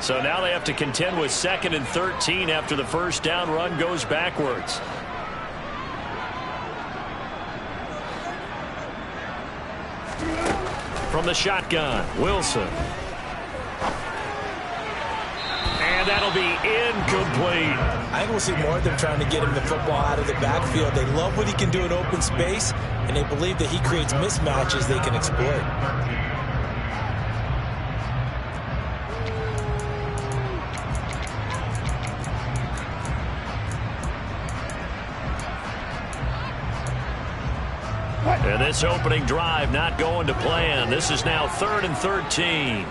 So now they have to contend with 2nd and 13 after the first down run goes backwards. From the shotgun, Wilson. And that'll be incomplete. I think we'll see more of them trying to get him the football out of the backfield. They love what he can do in open space, and they believe that he creates mismatches they can exploit. And this opening drive not going to plan. This is now 3rd and 13.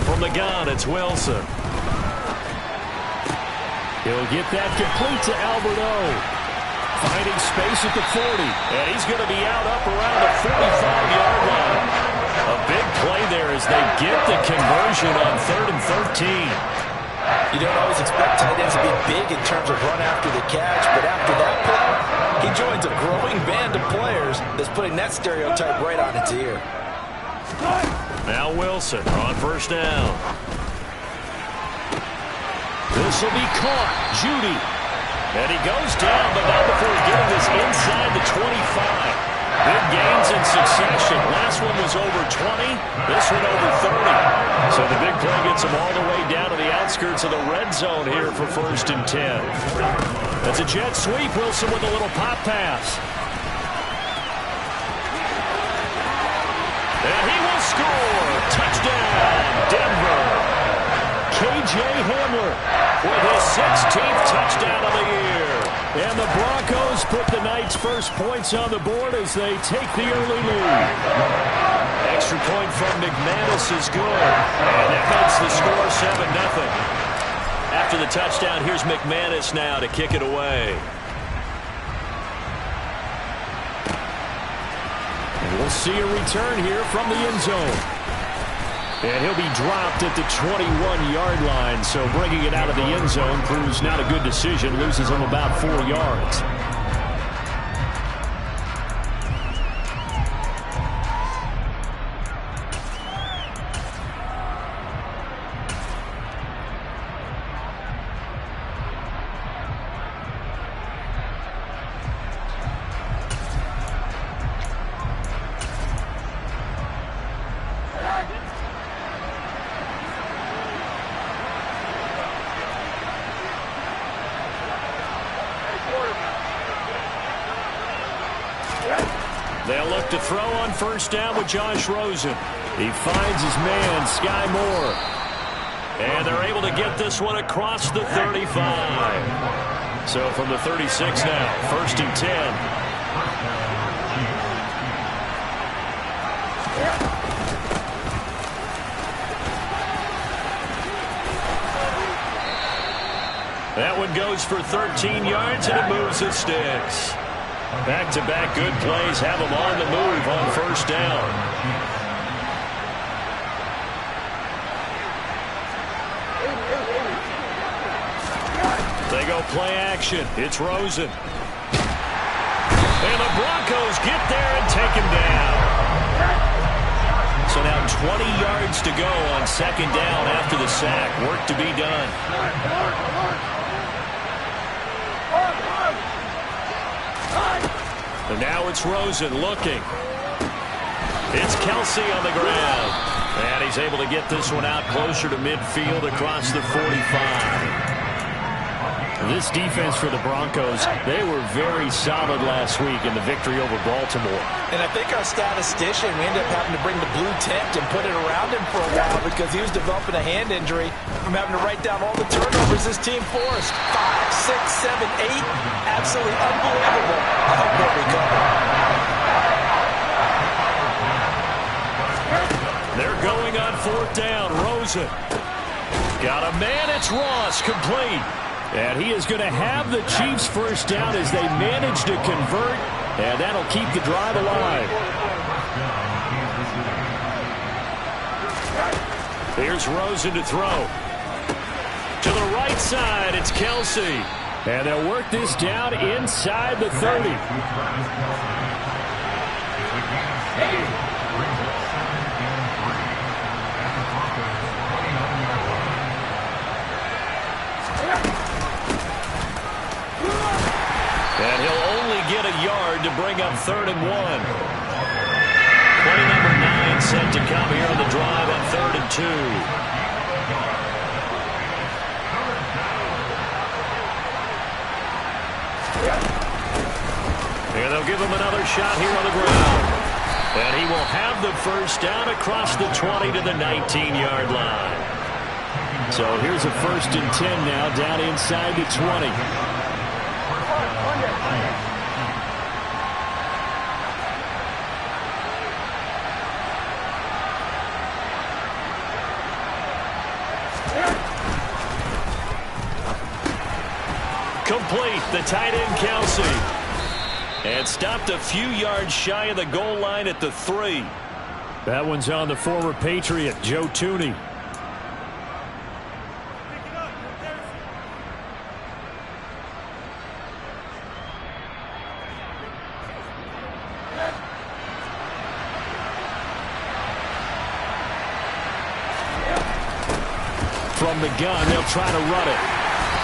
From the gun, it's Wilson. He'll get that complete to Alberto. Finding space at the 40. And he's going to be out up around the 45-yard line. A big play there as they get the conversion on 3rd and 13. You don't always expect tight ends to be big in terms of run after the catch, but after that play, he joins a growing band of players that's putting that stereotype right on its ear. Now Wilson on first down. This will be caught. Judy. And he goes down, but not before getting this inside the 25. Big gains in succession. Last one was over 20. This one over 30. So the big play gets him all the way down to the outskirts of the red zone here for 1st and 10. That's a jet sweep. Wilson with a little pop pass. And he will score. Touchdown, Denver. K.J. Hamler with his 16th touchdown of the year. And the Broncos put the night's first points on the board as they take the early lead. Extra point from McManus is good. And that makes the score 7-0. After the touchdown, here's McManus now to kick it away. And we'll see a return here from the end zone. And he'll be dropped at the 21-yard line, so bringing it out of the end zone proves not a good decision. Loses him about 4 yards. They'll look to throw on first down with Josh Rosen. He finds his man, Sky Moore. And they're able to get this one across the 35. So from the 36 now, 1st and 10. That one goes for 13 yards, and it moves the sticks. Back-to-back good plays have them on the move on first down. They go play action. It's Rosen. And the Broncos get there and take him down. So now 20 yards to go on 2nd down after the sack. Work to be done. And now it's Rosen looking. It's Kelsey on the ground. And he's able to get this one out closer to midfield across the 45. This defense for the Broncos, they were very solid last week in the victory over Baltimore. And I think our statistician, we ended up having to bring the blue tent and put it around him for a while because he was developing a hand injury from having to write down all the turnovers his team forced. 5, 6, 7, 8. Absolutely unbelievable. I hope he'll recover. They're going on 4th down. Rosen. Got a man. It's Ross. Complete. And he is going to have the Chiefs first down as they manage to convert, and that'll keep the drive alive. Here's Rosen to throw. To the right right side. It's Kelsey. And they'll work this down inside the 30. And he'll only get a yard to bring up 3rd and 1. Play number 9 set to come here on the drive on 3rd and 2. And they'll give him another shot here on the ground. And he will have the first down across the 20 to the 19-yard line. So here's a 1st and 10 now down inside the 20. Complete, the tight end Kelsey. And stopped a few yards shy of the goal line at the 3. That one's on the former Patriot, Joe Tooney. From the gun, they'll try to run it.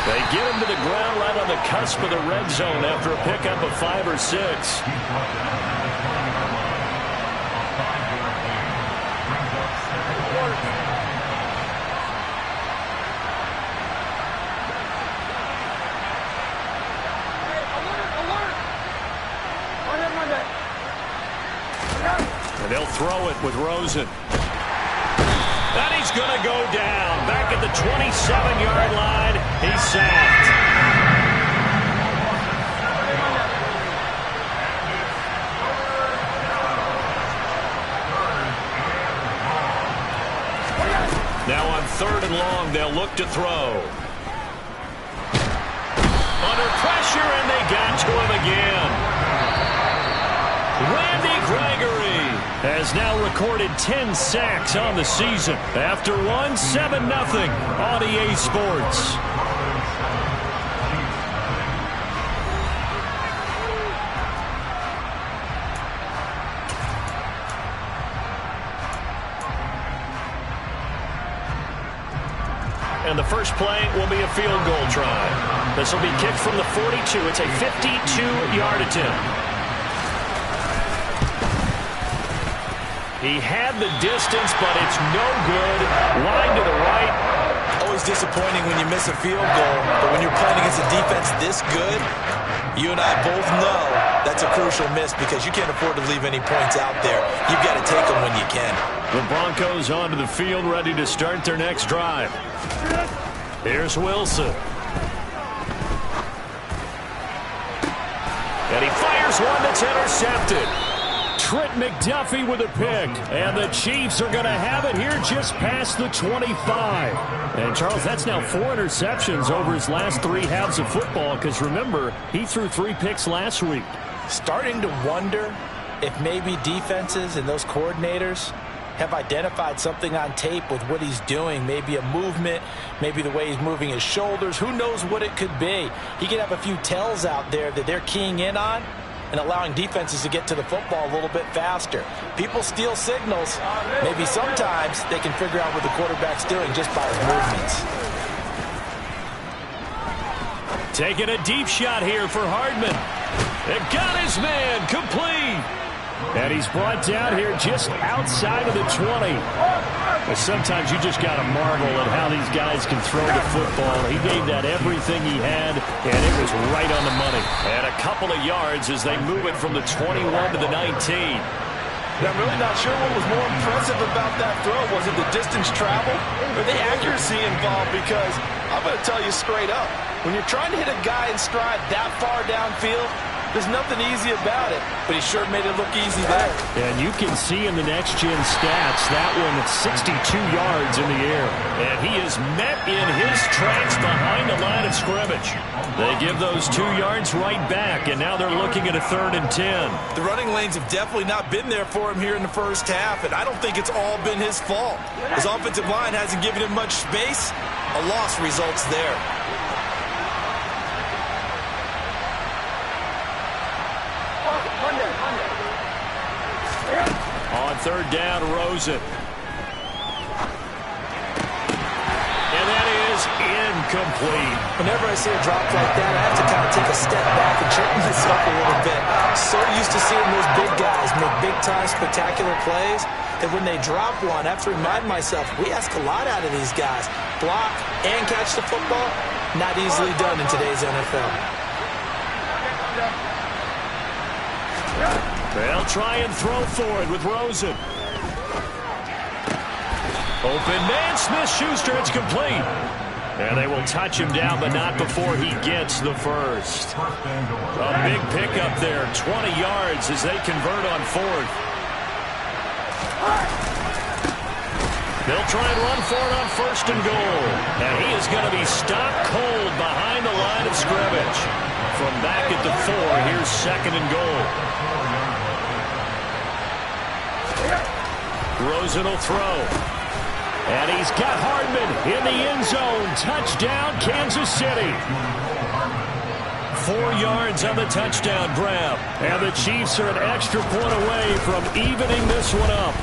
They get him to the ground right on the cusp of the red zone after a pickup of 5 or 6. And they'll throw it with Rosen. And he's going to go down. Back at the 27-yard line. He's sacked. Now on 3rd and long, they'll look to throw. Under pressure, and they got to him again. Randy Gregory has now recorded 10 sacks on the season. After one, 7-0 on EA Sports. And the first play will be a field goal try. This will be kicked from the 42. It's a 52-yard attempt. He had the distance, but it's no good. Wide to the right. Always disappointing when you miss a field goal, but when you're playing against a defense this good, you and I both know that's a crucial miss because you can't afford to leave any points out there. You've got to take them when you can. The Broncos onto the field, ready to start their next drive. Here's Wilson. And he fires one that's intercepted. Trent McDuffie with a pick. And the Chiefs are going to have it here just past the 25. And, Charles, that's now 4 interceptions over his last 3 halves of football because, remember, he threw 3 picks last week. Starting to wonder if maybe defenses and those coordinators have identified something on tape with what he's doing. Maybe a movement, maybe the way he's moving his shoulders. Who knows what it could be? He could have a few tells out there that they're keying in on and allowing defenses to get to the football a little bit faster. People steal signals. Maybe sometimes they can figure out what the quarterback's doing just by his movements. Taking a deep shot here for Hardman. It got his man complete. And he's brought down here just outside of the 20. But sometimes you just got to marvel at how these guys can throw the football. He gave that everything he had, and it was right on the money. And a couple of yards as they move it from the 21 to the 19. I'm really not sure what was more impressive about that throw. Was it the distance travel or the accuracy involved? Because I'm going to tell you straight up, when you're trying to hit a guy in stride that far downfield, there's nothing easy about it, but he sure made it look easy there. And you can see in the next-gen stats, that one at 62 yards in the air. And he is met in his tracks behind the line of scrimmage. They give those 2 yards right back, and now they're looking at a 3rd and 10. The running lanes have definitely not been there for him here in the first half, and I don't think it's all been his fault. His offensive line hasn't given him much space, A loss results there. On third down, Rosen. And that is incomplete. Whenever I see a drop like that, I have to kind of take a step back and check myself a little bit. So used to seeing those big guys make big-time spectacular plays that when they drop one, I have to remind myself, we ask a lot out of these guys. Block and catch the football, not easily done in today's NFL. They'll try and throw for it with Rosen. Open man, Smith-Schuster, it's complete. And they will touch him down, but not before he gets the first. A big pickup there, 20 yards as they convert on fourth. They'll try and run for it on first and goal. And he is going to be stopped cold behind the line of scrimmage. From back at the 4, here's second and goal. Rosen will throw. And he's got Hardman in the end zone. Touchdown, Kansas City. 4 yards on the touchdown grab. And the Chiefs are an extra point away from evening this one up.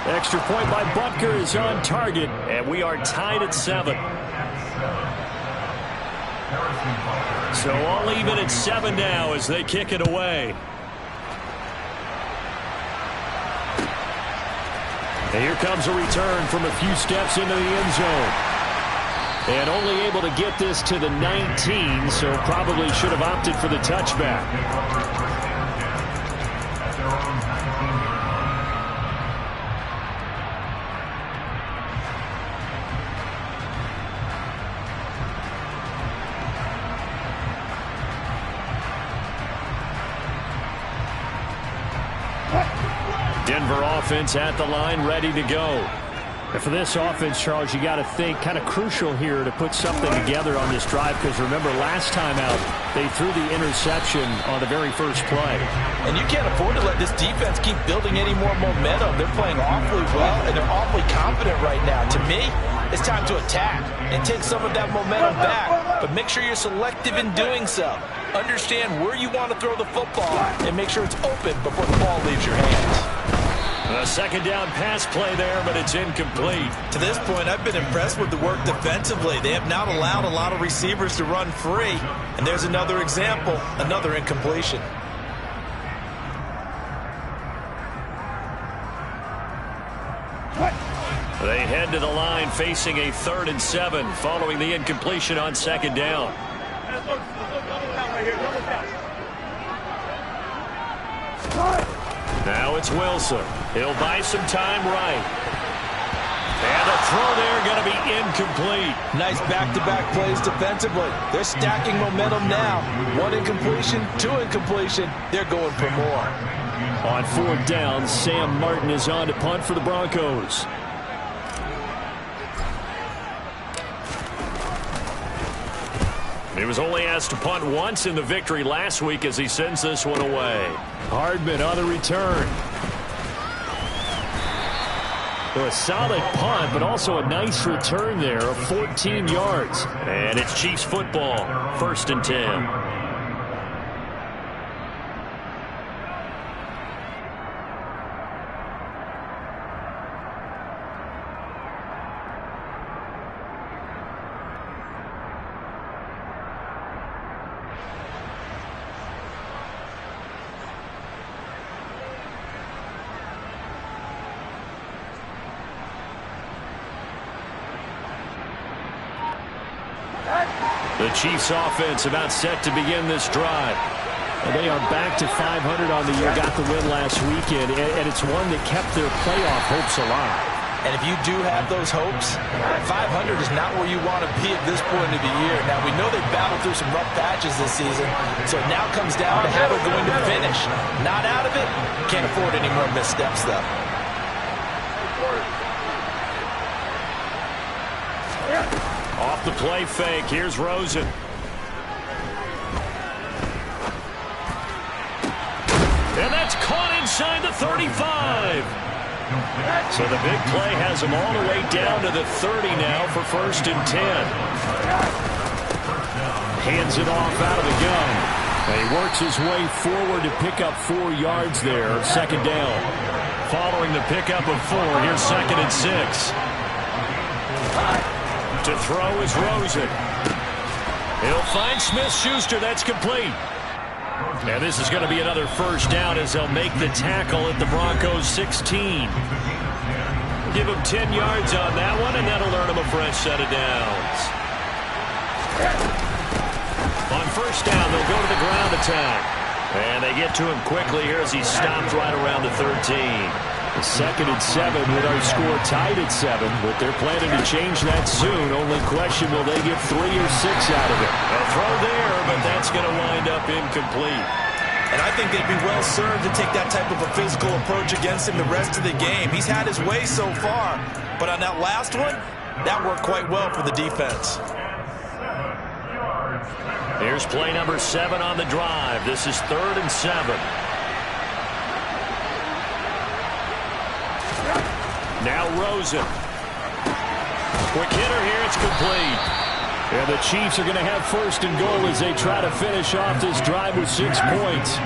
Extra point by Butker is on target. And we are tied at 7. So all even at 7 now as they kick it away. And here comes a return from a few steps into the end zone. And only able to get this to the 19, so probably should have opted for the touchback. Denver offense at the line, ready to go. And for this offense, Charles, you got to think kind of crucial here to put something together on this drive, because remember last time out they threw the interception on the very first play. And you can't afford to let this defense keep building any more momentum. They're playing awfully well, and they're awfully confident right now. To me, it's time to attack and take some of that momentum back, but make sure you're selective in doing so. Understand where you want to throw the football and make sure it's open before the ball leaves your hands. A second down pass play there, but it's incomplete. To this point, I've been impressed with the work defensively. They have not allowed a lot of receivers to run free. And there's another example, another incompletion. They head to the line facing a 3rd and 7 following the incompletion on second down. Now it's Wilson. He'll buy some time right. And a throw there going to be incomplete. Nice back-to-back plays defensively. They're stacking momentum now. 1 incompletion, 2 incompletion. They're going for more. On 4th down, Sam Martin is on to punt for the Broncos. He was only asked to punt once in the victory last week as he sends this one away. Hardman on the return. So a solid punt, but also a nice return there of 14 yards. And it's Chiefs football, 1st and 10. The Chiefs offense about set to begin this drive. And they are back to 500 on the year, got the win last weekend, and it's one that kept their playoff hopes alive. And if you do have those hopes, 500 is not where you want to be at this point of the year. Now, we know they've battled through some rough patches this season, so it now comes down to how they're going to finish. Not out of it, can't afford any more missteps, though. Off the play fake, here's Rosen. And that's caught inside the 35. So the big play has him all the way down to the 30 now for 1st and 10. Hands it off out of the gun. And he works his way forward to pick up 4 yards there. 2nd down. Following the pickup of 4, here's 2nd and 6. To throw is Rosen. He'll find Smith-Schuster. That's complete. And this is going to be another 1st down as they'll make the tackle at the Broncos' 16. Give him 10 yards on that one, and that'll earn him a fresh set of downs. On 1st down, they'll go to the ground attack. And they get to him quickly here as he's stopped right around the 13. The 2nd and 7 with our score tied at 7, but they're planning to change that soon. Only question, will they get 3 or 6 out of it? A throw there, but that's going to wind up incomplete. And I think they'd be well served to take that type of a physical approach against him the rest of the game. He's had his way so far, but on that last one, that worked quite well for the defense. Here's play number 7 on the drive. This is 3rd and 7. Now Rosen. Quick hitter here. It's complete. And the Chiefs are going to have 1st and goal as they try to finish off this drive with 6 points.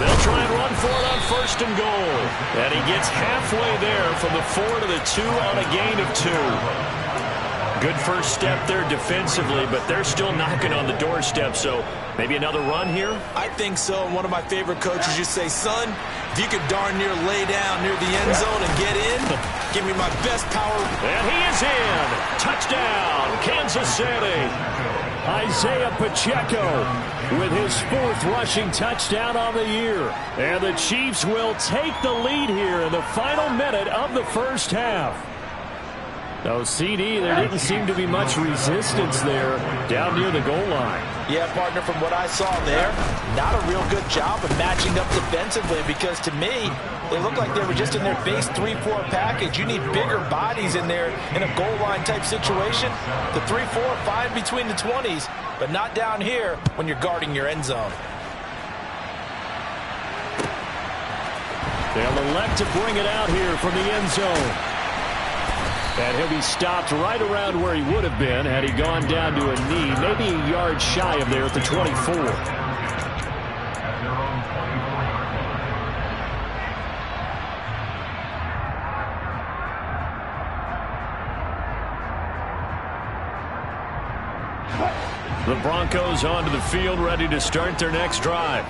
They'll try and run for it on 1st and goal. And he gets halfway there from the 4 to the 2 on a gain of 2. Good first step there defensively, but they're still knocking on the doorstep, so maybe another run here? I think so. And one of my favorite coaches used to say, son, if you could darn near lay down near the end zone and get in, give me my best power. And he is in. Touchdown, Kansas City. Isaiah Pacheco with his 4th rushing touchdown on the year. And the Chiefs will take the lead here in the final minute of the 1st half. No, CD, there didn't seem to be much resistance there down near the goal line. Yeah, partner, from what I saw there, not a real good job of matching up defensively because to me, they looked like they were just in their base 3-4 package. You need bigger bodies in there in a goal line type situation. The 3-4, 5 between the 20s, but not down here when you're guarding your end zone. They'll elect to bring it out here from the end zone. And he'll be stopped right around where he would have been had he gone down to a knee, maybe a yard shy of there at the 24. The Broncos onto the field, ready to start their next drive.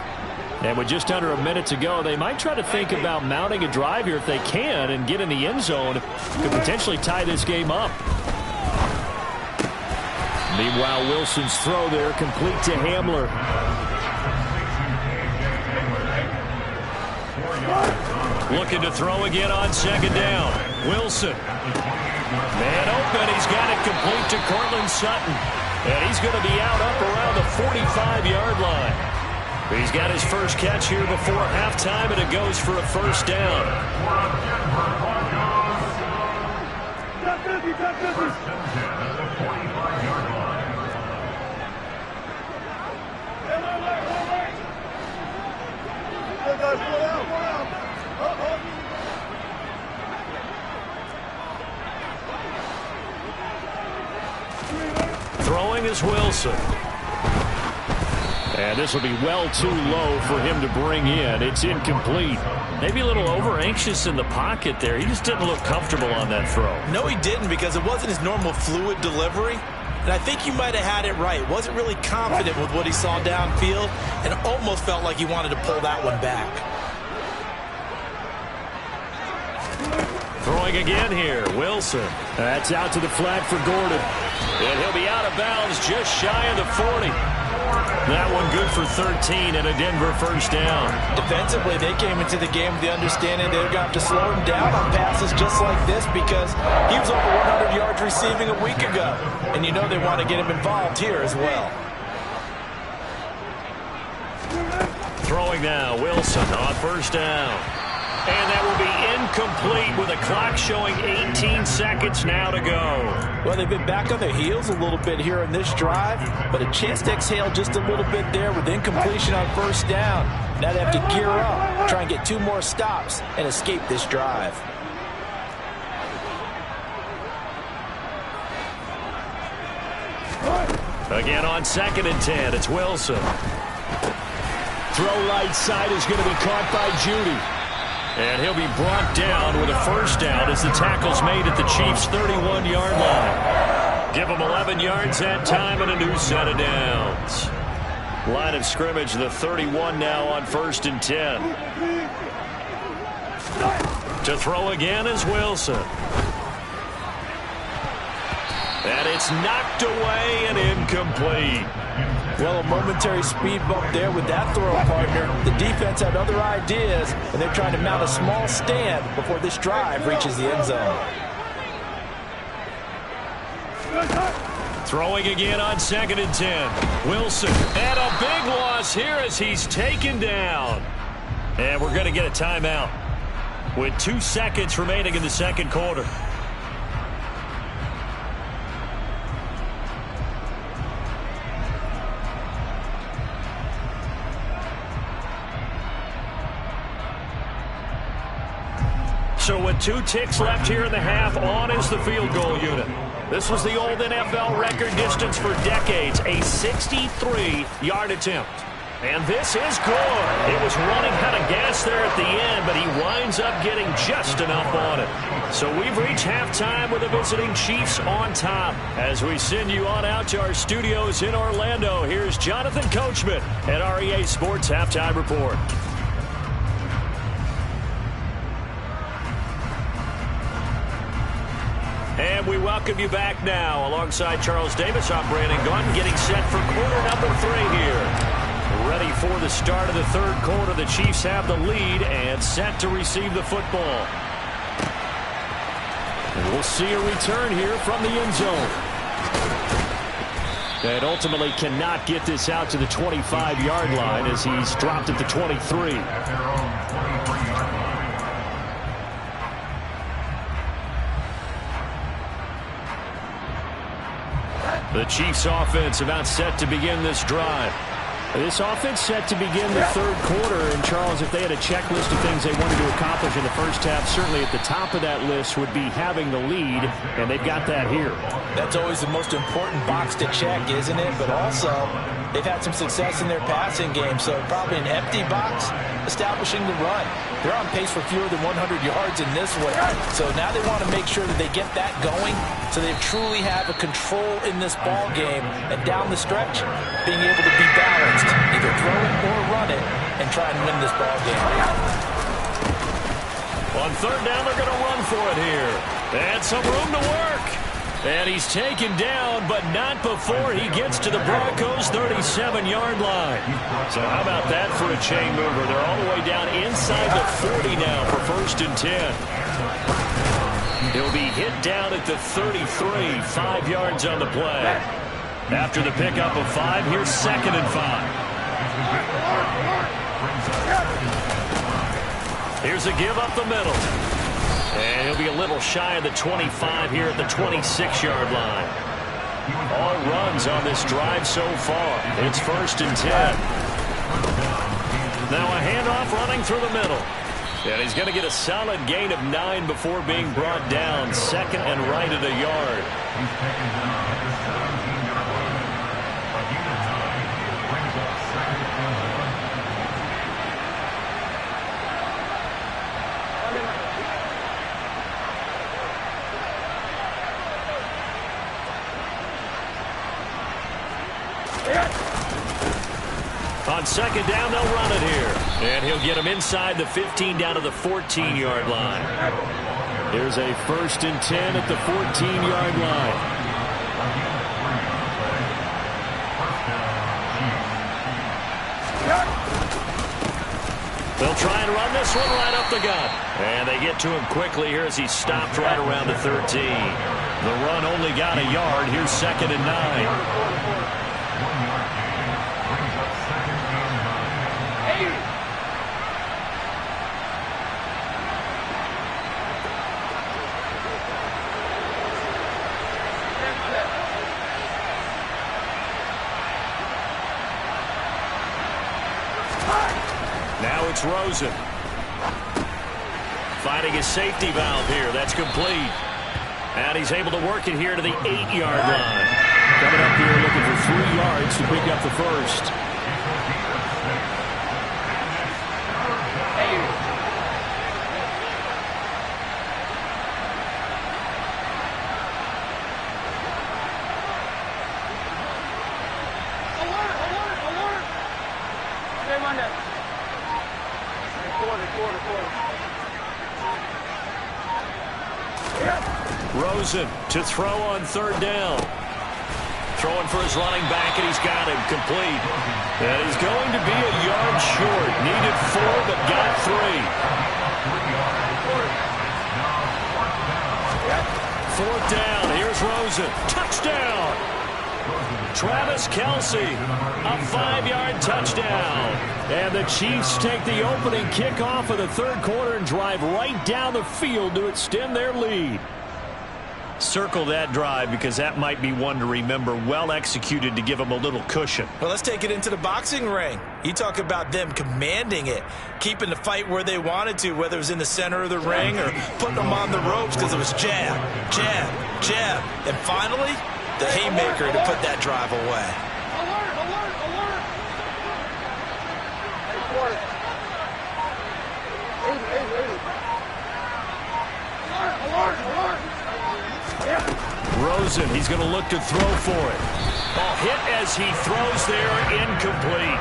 And with just under a minute to go, they might try to think about mounting a drive here if they can and get in the end zone. Could potentially tie this game up. Meanwhile, Wilson's throw there complete to Hamler. Looking to throw again on 2nd down. Wilson. Man open. He's got it complete to Cortland Sutton. And he's going to be out up around the 45-yard line. He's got his first catch here before halftime, and it goes for a 1st down. Throwing is Wilson. And this will be well too low for him to bring in. It's incomplete. Maybe a little over-anxious in the pocket there. He just didn't look comfortable on that throw. No, he didn't, because it wasn't his normal fluid delivery. And I think you might have had it right. Wasn't really confident with what he saw downfield and almost felt like he wanted to pull that one back. Throwing again here, Wilson. That's out to the flat for Gordon. And he'll be out of bounds just shy of the 40. That one good for 13 and a Denver 1st down. Defensively, they came into the game with the understanding they're going to have to slow him down on passes just like this because he was over 100 yards receiving a week ago. And you know they want to get him involved here as well. Throwing now, Wilson on 1st down. And that will be incomplete with a clock showing 18 seconds now to go. Well, they've been back on their heels a little bit here in this drive, but a chance to exhale just a little bit there with incompletion on first down. Now they have to gear up, try and get 2 more stops, and escape this drive. Again on 2nd and 10, it's Wilson. Throw right side is going to be caught by Judy. And he'll be brought down with a first down as the tackle's made at the Chiefs' 31-yard line. Give them 11 yards that time and a new set of downs. Line of scrimmage, the 31 now on 1st and 10. To throw again is Wilson. And it's knocked away and incomplete. Well, a momentary speed bump there with that throw, partner. The defense had other ideas, and they're trying to mount a small stand before this drive reaches the end zone. Throwing again on 2nd and 10. Wilson, and a big loss here as he's taken down. And we're going to get a timeout with 2 seconds remaining in the second quarter. So with 2 ticks left here in the half, on is the field goal unit. This was the old NFL record distance for decades, a 63-yard attempt. And this is good. It was running out of gas there at the end, but he winds up getting just enough on it. So we've reached halftime with the visiting Chiefs on top. As we send you on out to our studios in Orlando, here's Jonathan Coachman at REA Sports Halftime Report. And we welcome you back now. Alongside Charles Davis, I'm Brandon Gunn, getting set for quarter number 3 here. Ready for the start of the third quarter. The Chiefs have the lead and set to receive the football. And we'll see a return here from the end zone. And ultimately cannot get this out to the 25-yard line as he's dropped at the 23. The Chiefs offense about set to begin this drive. This offense set to begin the third quarter. And, Charles, if they had a checklist of things they wanted to accomplish in the first half, certainly at the top of that list would be having the lead, and they've got that here. That's always the most important box to check, isn't it? But also, they've had some success in their passing game, so probably an empty box establishing the run. They're on pace for fewer than 100 yards in this one. So now they want to make sure that they get that going so they truly have a control in this ball game, and down the stretch, being able to be balanced, either throw it or run it, and try and win this ball game. On third down, they're going to run for it here. And some room to work. And he's taken down, but not before he gets to the Broncos' 37-yard line. So how about that for a chain mover? They're all the way down inside the 40 now for 1st and 10. He'll be hit down at the 33, 5 yards on the play. After the pickup of 5, here's 2nd and 5. Here's a give up the middle. And he'll be a little shy of the 25 here at the 26-yard line. All runs on this drive so far. It's 1st and 10. Now a handoff running through the middle. And he's going to get a solid gain of 9 before being brought down. 2nd and right at a yard. On 2nd down, they'll run it here. And he'll get him inside the 15 down to the 14-yard line. Here's a 1st and 10 at the 14-yard line. They'll try and run this one right up the gut. And they get to him quickly here as he stopped right around the 13. The run only got a yard. Here's 2nd and 9. It's Rosen. Finding his safety valve here. That's complete. And he's able to work it here to the 8-yard line. Coming up here looking for 3 yards to pick up the first. Rosen to throw on 3rd down. Throwing for his running back, and he's got him complete. And he's going to be a yard short. Needed 4, but got 3. 4th down. Here's Rosen. Touchdown. Travis Kelce, a 5-yard touchdown. And the Chiefs take the opening kickoff of the 3rd quarter and drive right down the field to extend their lead. Circle that drive because that might be one to remember. Well executed to give them a little cushion. Well, let's take it into the boxing ring. You talk about them commanding it, keeping the fight where they wanted to, whether it was in the center of the ring or putting them on the ropes because it was jab, jab, jab. And finally, the haymaker to put that drive away. Rosen, he's going to look to throw for it. Ball hit as he throws there, incomplete.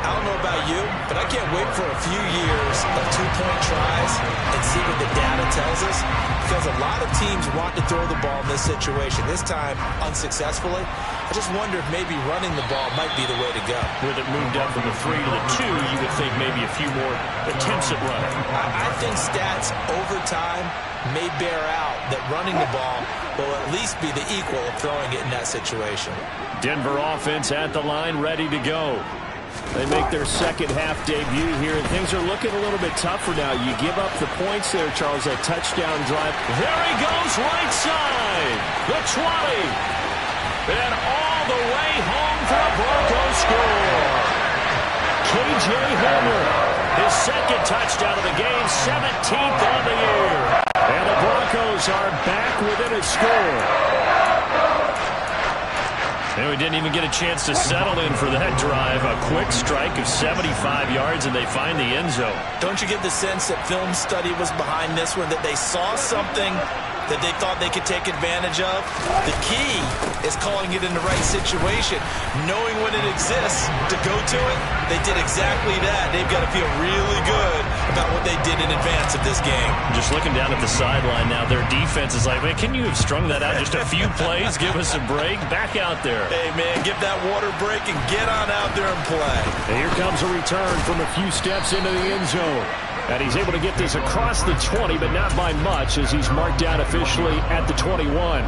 I don't know about you, but I can't wait for a few years of 2-point tries and see what the data tells us, because a lot of teams want to throw the ball in this situation. This time, unsuccessfully. I just wonder if maybe running the ball might be the way to go. With it moved up from the 3 to the 2, you would think maybe a few more attempts at running. I think stats over time may bear out that running the ball will at least be the equal of throwing it in that situation. Denver offense at the line, ready to go. They make their second half debut here, and things are looking a little bit tougher now. You give up the points there, Charles, that touchdown drive. There he goes, right side. The 20. And all the way home for a Broncos score. K.J. Hamler, his second touchdown of the game, 17th on the year. And the Broncos are back within a score. And we didn't even get a chance to settle in for that drive. A quick strike of 75 yards, and they find the end zone. Don't you get the sense that film study was behind this one, that they saw something that they thought they could take advantage of? The key is calling it in the right situation, knowing when it exists to go to it. They did exactly that. They've got to feel really good about what they did in advance of this game. Just looking down at the sideline now, their defense is like, man, can you have strung that out just a few plays? Give us a break. Back out there. Hey, man, give that water break and get on out there and play. And here comes a return from a few steps into the end zone. And he's able to get this across the 20, but not by much, as he's marked down officially at the 21.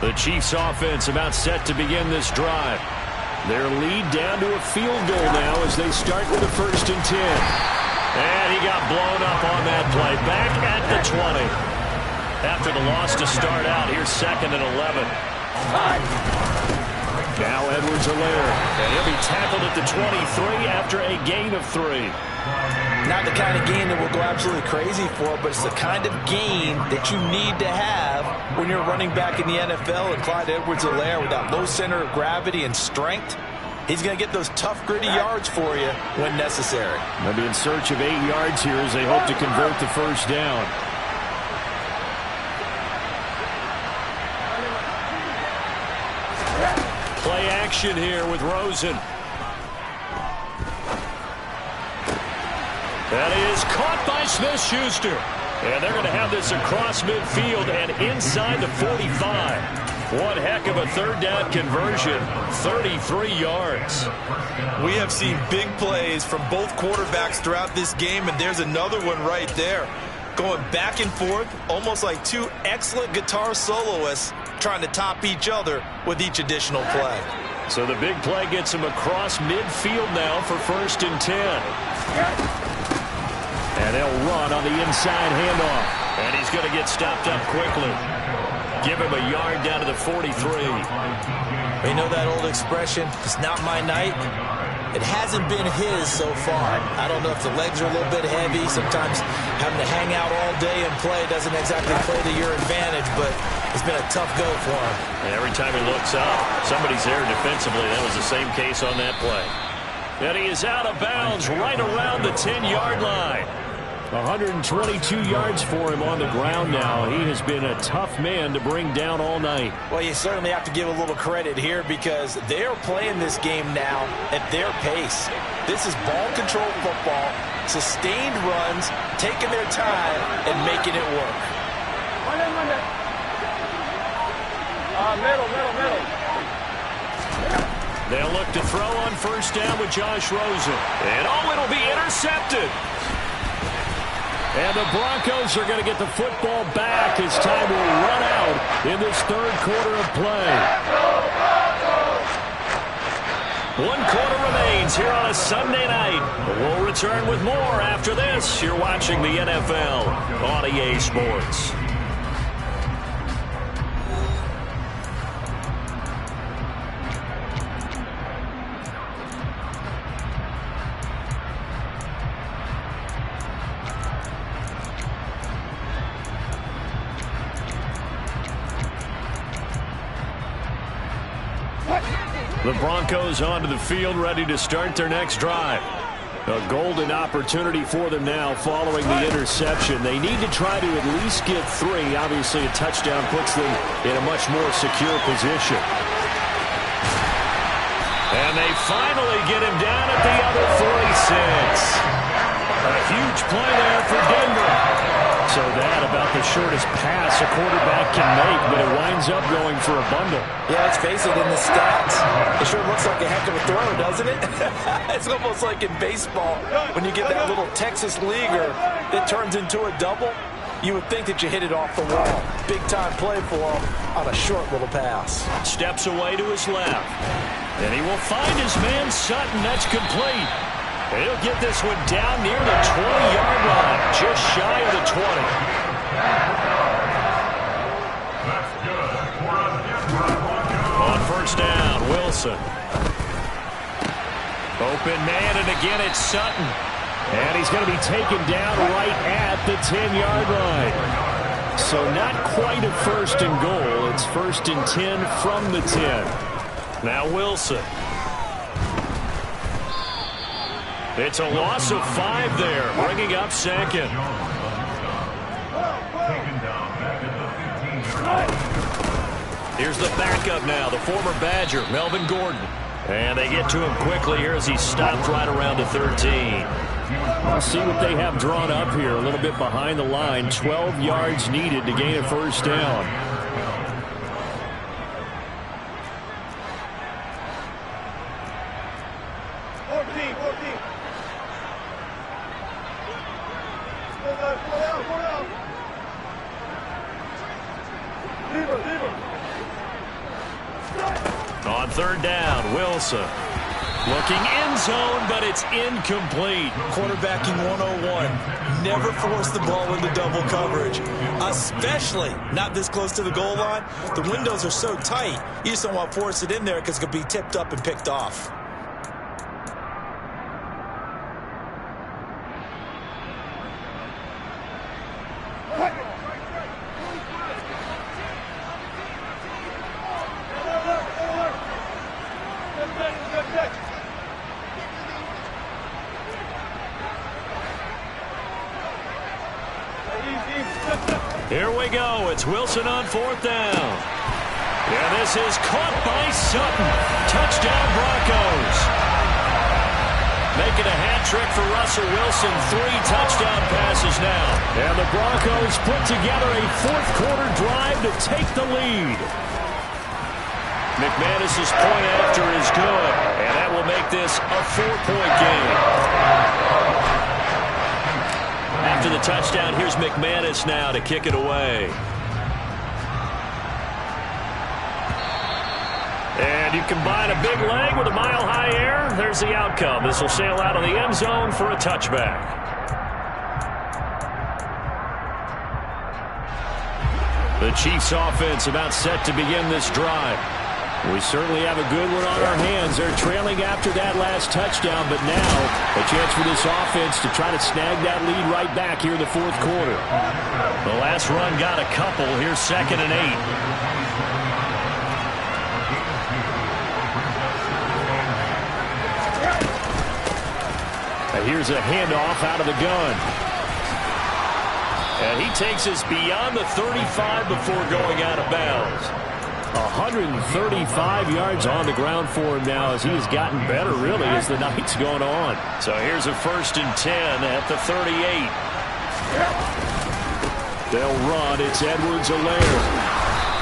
The Chiefs offense about set to begin this drive. Their lead down to a field goal now as they start with a 1st and 10. And he got blown up on that play. Back at the 20. After the loss to start out, here's 2nd and 11. Now Edwards-Helaire. And he'll be tackled at the 23 after a gain of 3. Not the kind of gain that we'll go absolutely crazy for, but it's the kind of gain that you need to have when you're running back in the NFL. And Clyde Edwards-Helaire, with that low center of gravity and strength, he's going to get those tough, gritty yards for you when necessary. They'll be in search of 8 yards here as they hope to convert the 1st down. Play action here with Rosen. That is caught by Smith-Schuster. And they're going to have this across midfield and inside the 45. One heck of a 3rd down conversion, 33 yards. We have seen big plays from both quarterbacks throughout this game, and there's another one right there. Going back and forth, almost like 2 excellent guitar soloists trying to top each other with each additional play. So the big play gets him across midfield now for 1st and 10. And they'll run on the inside handoff. And he's going to get stopped up quickly. Give him a yard down to the 43. You know that old expression, it's not my night? It hasn't been his so far. I don't know if the legs are a little bit heavy. Sometimes having to hang out all day and play doesn't exactly play to your advantage, but it's been a tough go for him. And every time he looks up, somebody's there defensively. That was the same case on that play. And he is out of bounds right around the 10-yard line. 122 yards for him on the ground now. He has been a tough man to bring down all night. Well, you certainly have to give a little credit here because they're playing this game now at their pace. This is ball control football, sustained runs, taking their time, and making it work. Middle. They'll look to throw on 1st down with Josh Rosen. And it'll be intercepted. And the Broncos are going to get the football back as time will run out in this 3rd quarter of play. 1 quarter remains here on a Sunday night. But we'll return with more after this. You're watching the NFL on EA Sports. The Broncos onto the field, ready to start their next drive. A golden opportunity for them now following the interception. They need to try to at least get 3. Obviously, a touchdown puts them in a much more secure position. And they finally get him down at the other 46. A huge play there for Denver. So that about the shortest pass a quarterback can make, but it winds up going for a bundle. Yeah, let's face it, in the stats, it sure looks like a heck of a throw, doesn't it? It's almost like in baseball, when you get that little Texas leaguer that turns into a double, you would think that you hit it off the wall. Big-time play for him on a short little pass. Steps away to his left. And he will find his man Sutton. That's complete. He'll get this one down near the 20-yard line, just shy of the 20. On 1st down, Wilson. Open man, and again it's Sutton. And he's going to be taken down right at the 10-yard line. So not quite a 1st and goal. It's 1st and 10 from the 10. Now Wilson. It's a loss of 5 there, bringing up 2nd. Here's the backup now, the former Badger, Melvin Gordon. And they get to him quickly here as he stopped right around the 13. Let's see what they have drawn up here, a little bit behind the line. 12 yards needed to gain a 1st down. On 3rd down, Wilson. Looking end zone, but it's incomplete. Quarterbacking 101. Never force the ball into double coverage, especially not this close to the goal line. The windows are so tight, you just don't want to force it in there because it could be tipped up and picked off. Here we go. It's Wilson on 4th down. And this is caught by Sutton. Touchdown, Broncos. Making a hat trick for Russell Wilson. 3 touchdown passes now. And the Broncos put together a 4th quarter drive to take the lead. McManus's point after is good. And that will make this a 4-point game. After the touchdown, here's McManus now to kick it away. And you combine a big leg with a mile-high air, there's the outcome. This will sail out of the end zone for a touchback. The Chiefs offense about set to begin this drive. We certainly have a good one on our hands. They're trailing after that last touchdown, but now a chance for this offense to try to snag that lead right back here in the fourth quarter. The last run got a couple. Here's 2nd and 8. Here's a handoff out of the gun. And he takes us beyond the 35 before going out of bounds. 135 yards on the ground for him now as he has gotten better, really, as the night's gone on. So here's a 1st and 10 at the 38. They'll run. It's Edwards-Helaire.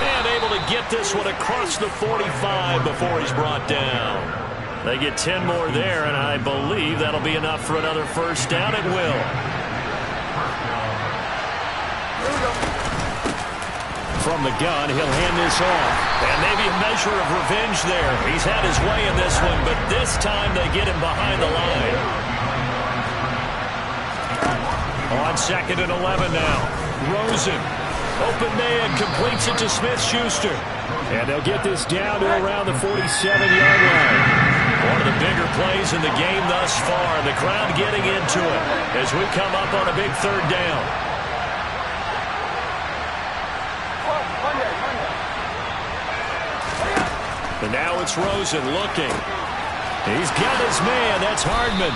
And able to get this one across the 45 before he's brought down. They get 10 more there, and I believe that'll be enough for another 1st down. It will. From the gun, he'll hand this off. And maybe a measure of revenge there. He's had his way in this one, but this time they get him behind the line. On 2nd and 11 now. Rosen. Open man, completes it to Smith-Schuster. And they'll get this down to around the 47-yard line. One of the bigger plays in the game thus far. The crowd getting into it as we come up on a big 3rd down. And now it's Rosen looking. He's got his man. That's Hardman.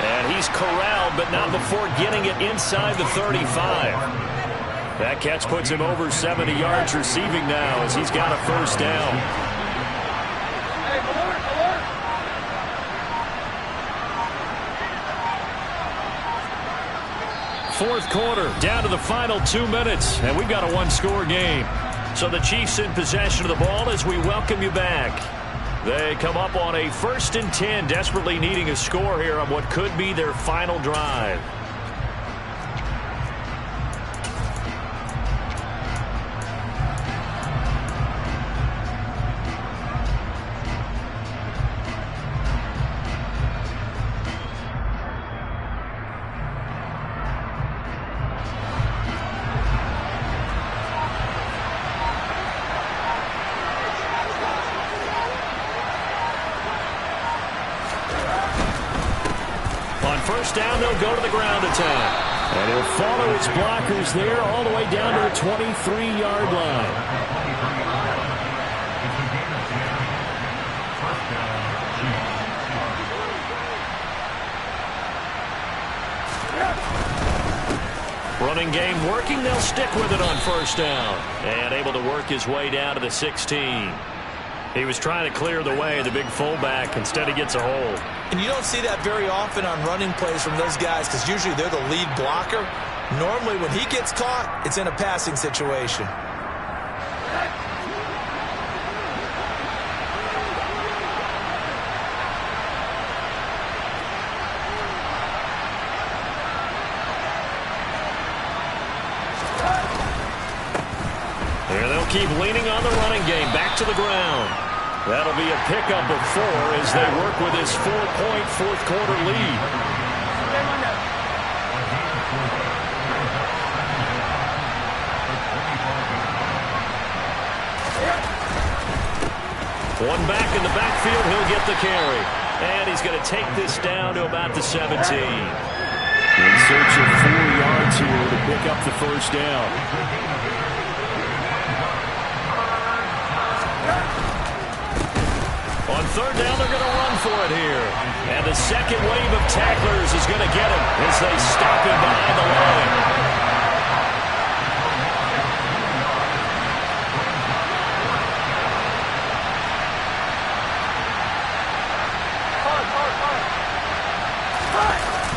And he's corralled, but not before getting it inside the 35. That catch puts him over 70 yards receiving now as he's got a 1st down. Fourth quarter, down to the final 2 minutes, and we've got a 1-score game. So the Chiefs in possession of the ball as we welcome you back. They come up on a 1st and 10, desperately needing a score here on what could be their final drive. First down, they'll go to the ground attack. And he'll follow his blockers there all the way down to the 23-yard line. Running game working. They'll stick with it on 1st down. And able to work his way down to the 16. He was trying to clear the way, the big fullback. Instead, he gets a hold. And you don't see that very often on running plays from those guys because usually they're the lead blocker. Normally, when he gets caught, it's in a passing situation. Here they'll keep leaning on the running game. Back to the ground. That'll be a pickup of 4 as they work with his 4-point fourth quarter lead. One back in the backfield, he'll get the carry. And he's going to take this down to about the 17. In search of 4 yards here to pick up the 1st down. On 3rd down, they're going to run for it here. And the second wave of tacklers is going to get him as they stop him behind the line.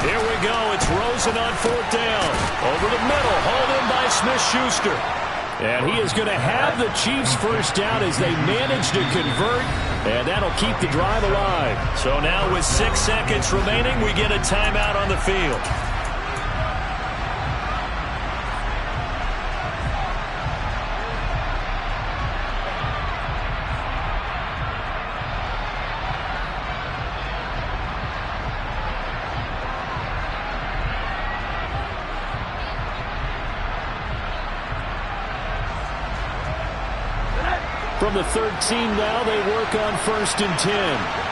Here we go. It's Rosen on 4th down. Over the middle, hauled in by Smith-Schuster. And he is going to have the Chiefs 1st down as they manage to convert. And that'll keep the drive alive. So now with 6 seconds remaining, we get a timeout on the field. From the 13 now, they work on 1st and 10.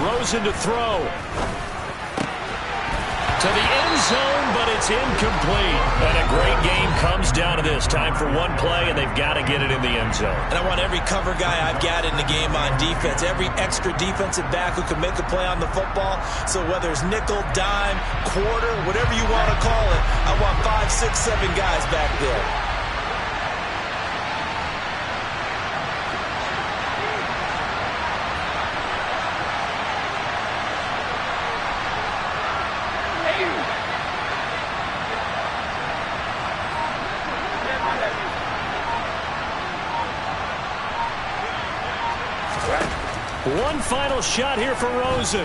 Rosen to throw. To the end zone, but it's incomplete. And a great game comes down to this. Time for one play, and they've got to get it in the end zone. And I want every cover guy I've got in the game on defense, every extra defensive back who can make a play on the football. So whether it's nickel, dime, quarter, whatever you want to call it, I want 5, 6, 7 guys back there. One final shot here for Rosen.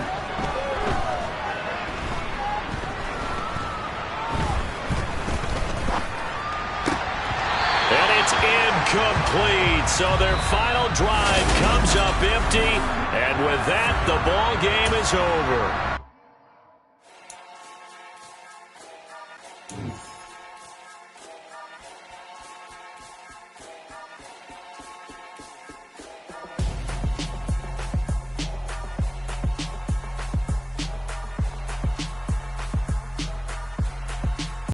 And it's incomplete. So their final drive comes up empty. And with that, the ball game is over.